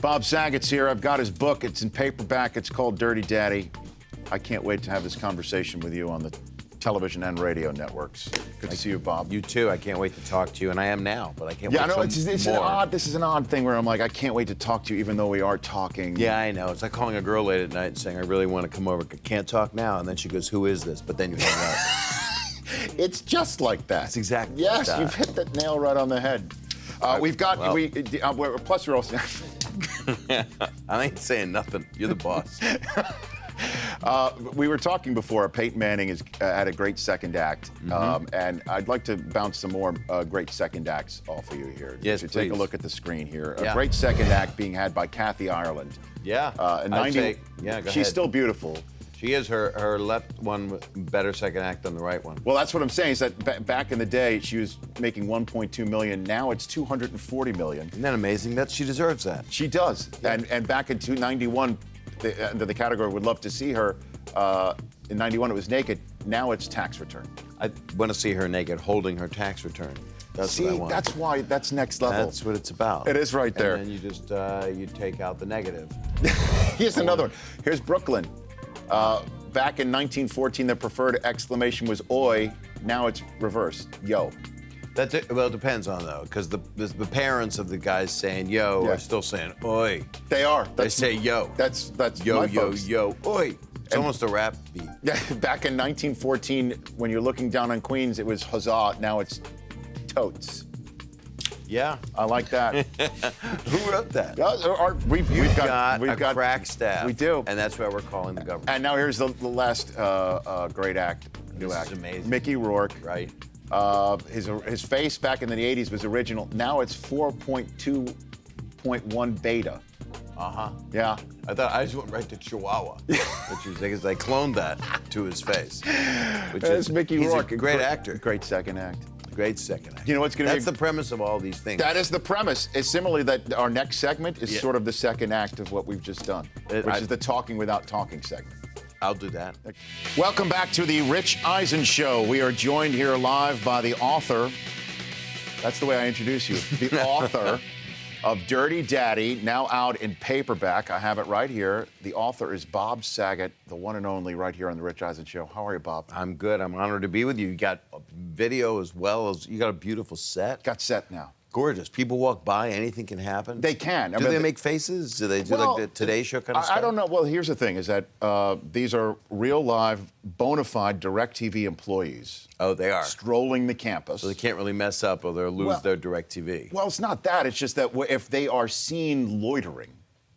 Bob Saget's here. I've got his book. It's in paperback. It's called Dirty Daddy. I can't wait to have this conversation with you on the television and radio networks. Good to see you, Bob. You too. I can't wait to talk to you, and I am now, but I can't wait. Yeah, I know. More. This is an odd thing where I'm like, I can't wait to talk to you, even though we are talking. Yeah, I know. It's like calling a girl late at night and saying, "I really want to come over. Can't talk now," and then she goes, "Who is this?" But then you hang up. It's just like that. It's exactly. Yes, like that. you've hit that nail right on the head. We've got plus we're also. I ain't saying nothing. You're the boss. We were talking before. Peyton Manning had a great second act, and I'd like to bounce some more great second acts off of you here. Yes, Take please. a look at the screen here. Yeah. A great second act being had by Kathy Ireland. Yeah. Go She's ahead. Still beautiful. She is. Her left one better second act than the right one. Well, that's what I'm saying. Is that back in the day she was making 1.2 million. Now it's 240 million. Isn't that amazing? She deserves that. She does. And back in 1991. The category would love to see her. In 91, it was naked. Now it's tax return. I want to see her naked holding her tax return. That's what I want. That's next level. That's what it's about. It is right there. And then you just you take out the negative. Here's another one. Here's Brooklyn. Back in 1914, the preferred exclamation was "Oi." Now it's reversed. Yo. That's it. Well, it depends on though, because the parents of the guys saying "yo" are still saying "oi." They are. They say "yo." That's yo my yo folks. yo oi. It's almost a rap beat. Yeah. Back in 1914, when you're looking down on Queens, it was huzzah. Now it's totes. Yeah, I like that. Who wrote that? We've got a crack staff. We do, and that's why we're calling the government. And now here's the last great act. This is amazing. Mickey Rourke. Right. His face back in the 80s was original. Now it's 4.2.1 beta. Yeah. I just went right to Chihuahua, which is because I cloned that to his face. That's Mickey Rourke. He's a great actor. Great second act. Great second act. You know what's going to be? That's the premise of all these things. That is the premise. It's similarly that our next segment is sort of the second act of what we've just done, which is the talking without talking segment. I'll do that. Welcome back to the Rich Eisen Show. We are joined here live by the author. That's the way I introduce you. The author of Dirty Daddy, now out in paperback. I have it right here. The author is Bob Saget, the one and only, right here on the Rich Eisen Show. How are you, Bob? I'm good. I'm honored to be with you. You got a video as well as you got a beautiful set. Got set now. Gorgeous. People walk by, anything can happen. They can. Do they make faces? Do they do like the Today Show kind of stuff? I don't know. Well, here's the thing, is that these are real, live, bona fide DirecTV employees. Oh, they are. Strolling the campus. So they can't really mess up or they'll lose their DirecTV. Well, it's not that. It's just that if they are seen loitering,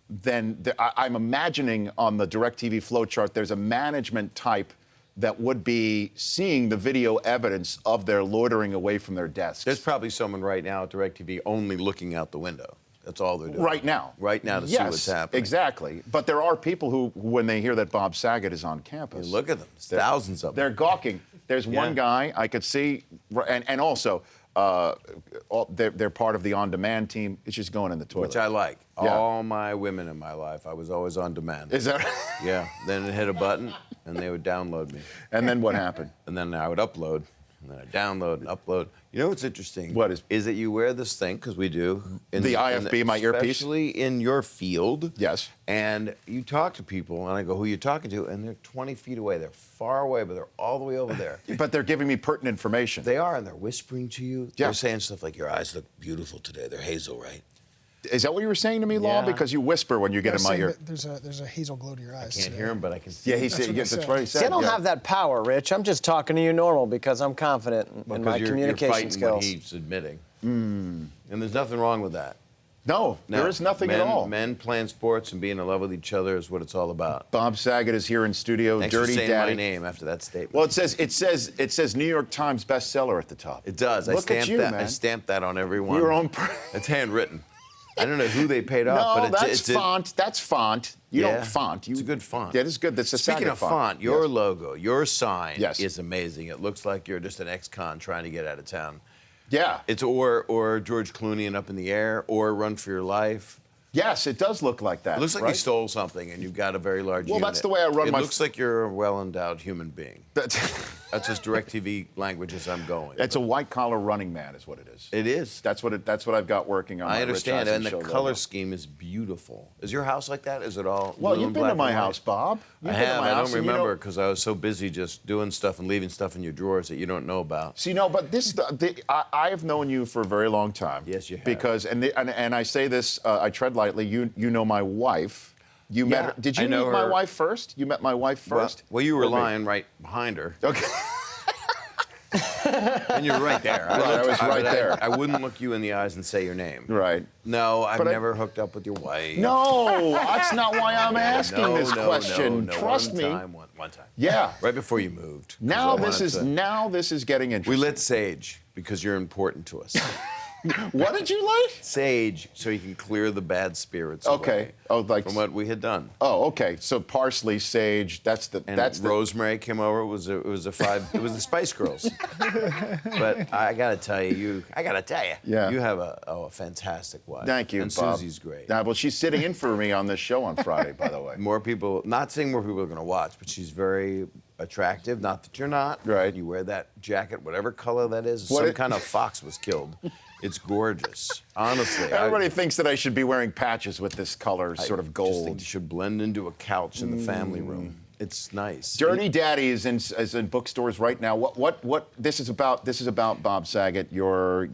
then I'm imagining on the DirecTV flowchart there's a management type that would be seeing the video evidence of their loitering away from their desks. There's probably someone right now at DirecTV only looking out the window. That's all they're doing. Right now. Right now to see what's happening. Exactly. But there are people who, when they hear that Bob Saget is on campus... Look at them. There's thousands of them. They're gawking. There's one guy I could see, and also... they're part of the on-demand team. It's just going in the toilet. Which I like. Yeah. All my women in my life, I was always on demand. Is that? Yeah. Then it hit a button, and they would download me. And then what happened? And then I would upload, and then I download and upload. You know what's interesting? What is? Is that you wear this thing, because we do. The IFB, my earpiece? Especially in your field. Yes. And you talk to people, and I go, who are you talking to? And they're 20 feet away. They're far away, but they're all the way over there. But they're giving me pertinent information. They are, and they're whispering to you. Yeah. They're saying stuff like, your eyes look beautiful today. They're hazel, right? Is that what you were saying to me, Law? Yeah. Because you whisper when you get in my ear. There's a hazel glow to your eyes. Can't hear him, but I can see. Yeah, That's that's what he said. See, I don't have that power, Rich. I'm just talking to you normal because I'm confident in my communication you're skills. What he's admitting. And there's nothing wrong with that. No, there is nothing at all. Men playing sports and being in love with each other is what it's all about. Bob Saget is here in studio. Thanks Dirty for saying Daddy. my name after that statement. Well, it says New York Times bestseller at the top. It does. Look at you, man. I stamped that on every one. Your own. It's handwritten. I don't know who they paid off, No, but that's font. That's font. You don't font. It's a good font. Yeah, it is good. That's a Speaking Saget of font, your logo, your sign Yes. is amazing. It looks like you're just an ex-con trying to get out of town. Yeah. It's or George Clooney and Up in the Air, or Run for Your Life. Yes, it does look like that. It looks like you stole something and you've got a very large unit. Well, that's the way I run it my... looks like you're a well-endowed human being. That's as DirecTV language as I'm going. It's a white-collar running man is what it is. It is. That's what I've got working on my I Rich understand, Eisen and the show color logo. scheme is beautiful. Is your house like that? Is it all Well, blue you've and been black to my and white? house, Bob. You've I been to have. my I house, don't and you know- remember because I was so busy just doing stuff and leaving stuff in your drawers that you don't know about. See, no, but I have known you for a very long time. Yes, you have. Because, and I say this, I tread lightly, you know my wife. You met her. Did you I know meet my her. wife first? You met my wife first? Well, you were Or me? lying right behind her. Okay. And you're right there. I was right there. I wouldn't look you in the eyes and say your name. Right. No, I've But never hooked up with your wife. No, that's not why I'm asking this question. No, Trust me. One time. Yeah. Right before you moved. 'cause Now I this wanted is to- getting interesting. We lit Sage because you're important to us. What did you like? Sage, so you can clear the bad spirits Okay. away Oh, like from what we had done. Oh, okay. So parsley, sage. And Rosemary came over. It was the Spice Girls. But I gotta tell you, Yeah. you have a fantastic wife. Thank you, and Bob. Susie's great. Well, she's sitting in for me on this show on Friday, by the way. More people, not saying more people are gonna watch, but she's very attractive. Not that you're not. Right. You wear that jacket, whatever color that is. What Some it- kind of fox was killed. It's gorgeous. Honestly. Everybody thinks that I should be wearing patches with this color, sort of I just gold. think you should blend into a couch in the family room. It's nice. Dirty Daddy is in bookstores right now. What this is about? This is about Bob Saget. Your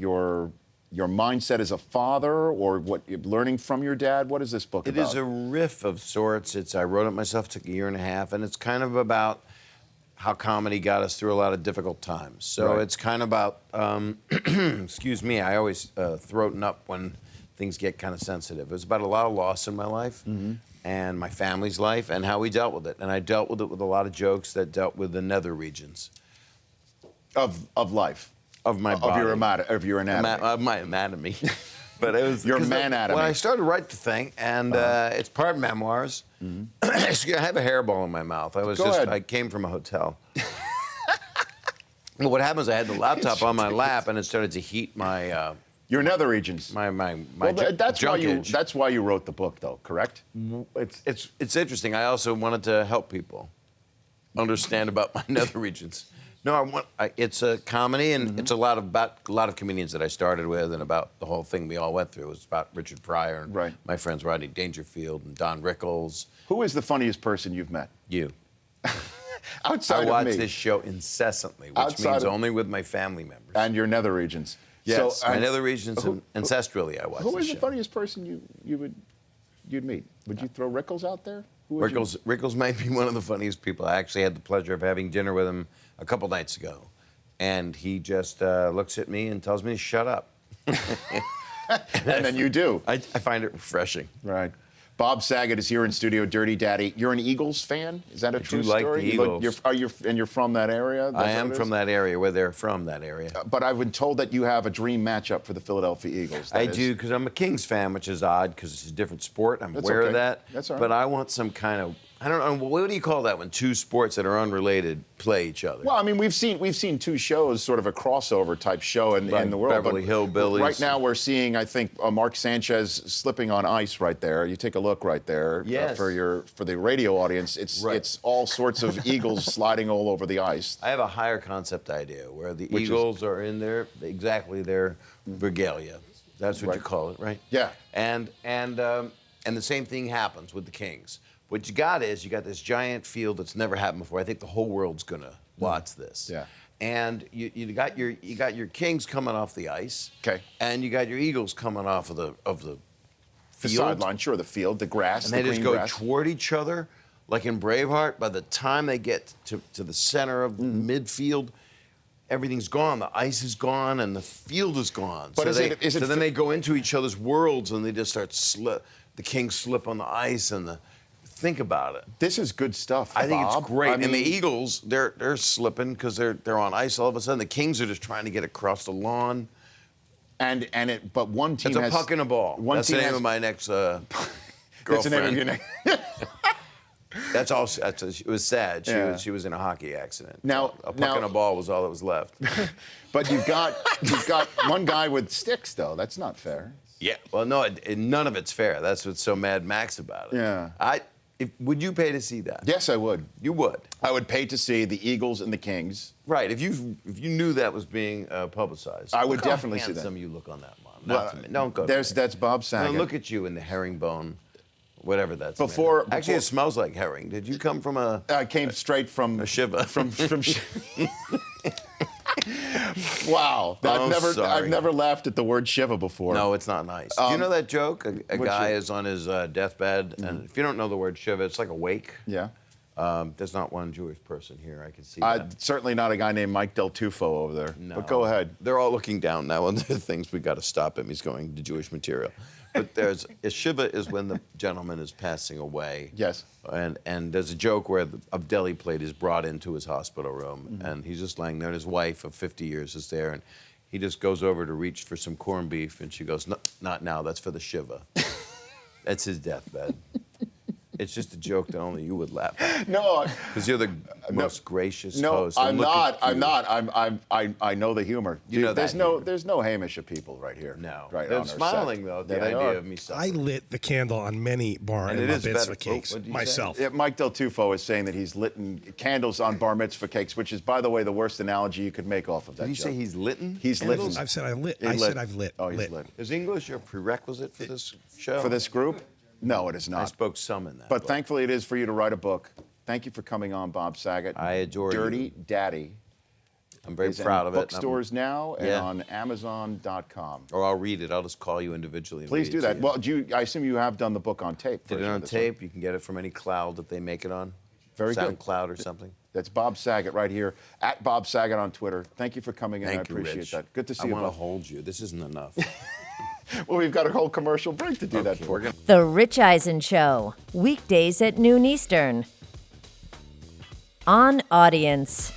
mindset as a father, or what you're learning from your dad. What is this book It about? is a riff of sorts. I wrote it myself. Took a year and a half, and it's kind of about how comedy got us through a lot of difficult times. So Right. it's kind of about, excuse me, I always throaten up when things get kind of sensitive. It was about a lot of loss in my life and my family's life and how we dealt with it. And I dealt with it with a lot of jokes that dealt with the nether regions of life. of my body. Of your anatomy. Of my anatomy. But it was Your 'cause man-atomy. When I started to write the thing, and it's part memoirs. Excuse me, I have a hairball in my mouth. Go ahead. I came from a hotel. Well, what happened is I had the laptop on my lap, and it started to heat my Your nether regions. my Well, that's why you. junkage. That's why you wrote the book, though. Correct? It's interesting. I also wanted to help people understand about my nether regions. No, it's a comedy, and it's about a lot of comedians that I started with, and about the whole thing we all went through. It was about Richard Pryor and Right. my friends Rodney Dangerfield and Don Rickles. Who is the funniest person you've met? You. Outside I of watch me. this show incessantly, which Outside means of- only with my family members. And your nether regions. Yes, So, my and nether regions and ancestrally, I watch Who this is show. the funniest person you'd meet? Would you throw Rickles out there? Who would you- Rickles might be one of the funniest people. I actually had the pleasure of having dinner with him a couple nights ago. And he just looks at me and tells me to shut up. And then you do. I find it refreshing. Right. Bob Saget is here in studio, Dirty Daddy. You're an Eagles fan? Is that a true do like story? the You look- Eagles. you're from that area? I am from that area, where they're from that area. But I've been told that you have a dream matchup for the Philadelphia Eagles. I That is- do, because I'm a Kings fan, which is odd, because it's a different sport. I'm That's aware okay. of that. That's all right. But I want some kind of, I don't know, what do you call that when two sports that are unrelated play each other? Well, I mean, we've seen two shows, sort of a crossover type show in Like the world. Beverly but Hillbillies. Right now, we're seeing, I think, Mark Sanchez slipping on ice right there. You take a look right there. Yes. For the radio audience, it's all sorts of Eagles sliding all over the ice. I have a higher concept idea where the Which is- Eagles are in their regalia. That's what you Right. call it, right? Yeah. And the same thing happens with the Kings. What you got this giant field that's never happened before. I think the whole world's gonna watch this. Yeah. And you got your Kings coming off the ice. Okay. And you got your Eagles coming off of the The field. sideline, sure, the field, the grass, And the they just green go grass. toward each other, like in Braveheart. By the time they get to the center of Mm-hmm. midfield, everything's gone. The ice is gone and the field is gone. But so is it then they go into each other's worlds and they just start the Kings slip on the ice and think about it. This is good stuff. I think Bob. it's great. I And the mean, Eagles, they're slipping because they're on ice all of a sudden. The Kings are just trying to get across the lawn. but one team It's a has puck and a ball. One That's team the name has- of my next girlfriend. That's the name of your name. That's all. It was sad. Yeah. She was in a hockey accident. Now- a puck now- and a ball was all that was left. But you've got one guy with sticks, though. That's not fair. Yeah. Well, no, none of it's fair. That's what's so Mad Max about it. Yeah. Would you pay to see that? Yes, I would. You would. I would pay to see the Eagles and the Kings. Right. If you knew that was being publicized, I would look how definitely see that. handsome you look on that, Mom. Not to me. Don't go. That's Bob Saget. Now look at you in the herringbone, whatever that's. Before- actually, before- it smells like herring. Did you come from a? I came straight from A shiva. From wow. Oh, I've never laughed at the word shiva before. No, it's not nice. Do you know that joke? A guy joke? is on his deathbed, and if you don't know the word shiva, it's like a wake. Yeah. There's not one Jewish person here. I can see that. Certainly not a guy named Mike Del Tufo over there. No. But go ahead. They're all looking down now on the things. We got to stop him. He's going to Jewish material. But there's a shiva is when the gentleman is passing away. Yes. And there's a joke where a deli plate is brought into his hospital room, and he's just laying there, and his wife of 50 years is there, and he just goes over to reach for some corned beef, and she goes, "No, not now. That's for the shiva." That's his deathbed. It's just a joke that only you would laugh at. No. Because you're the most gracious No, host. I'm And look not. at I'm you. not. I know the humor. You know there's that no humor. there's no Hamish of people right here. No. Right. They're on our smiling, set. though, at the Yeah, they idea are. of me I suffering. lit the candle on many bar And and it bar is mitzvah better. cakes What did you say? myself. Yeah, Mike Del Tufo is saying that he's lit candles on bar mitzvah cakes, which is, by the way, the worst analogy you could make off of that. Did you joke. say he's litten? He's lit I've said I lit. He I lit. said I've lit. Oh, he's lit. lit. Is English your prerequisite for this show? For this group? No, it is not. I spoke some in that. But book. thankfully, it is for you to write a book. Thank you for coming on, Bob Saget. I adore you. Dirty Daddy. I'm very is proud in of it. bookstores now and Yeah. on Amazon.com. Or I'll read it. I'll just call you individually. And Please read do it to that. you. Well, I assume you have done the book on tape. Did it version on of this one. tape. You can get it from any cloud that they make it on. Very good. SoundCloud or something. That's Bob Saget right here, at Bob Saget on Twitter. Thank you for coming in. I Thank you, appreciate Rich. that. Good to see I you, want to Bob. hold you. This isn't enough. Well, we've got a whole commercial break to do that for. The Rich Eisen Show, weekdays at noon Eastern. On Audience.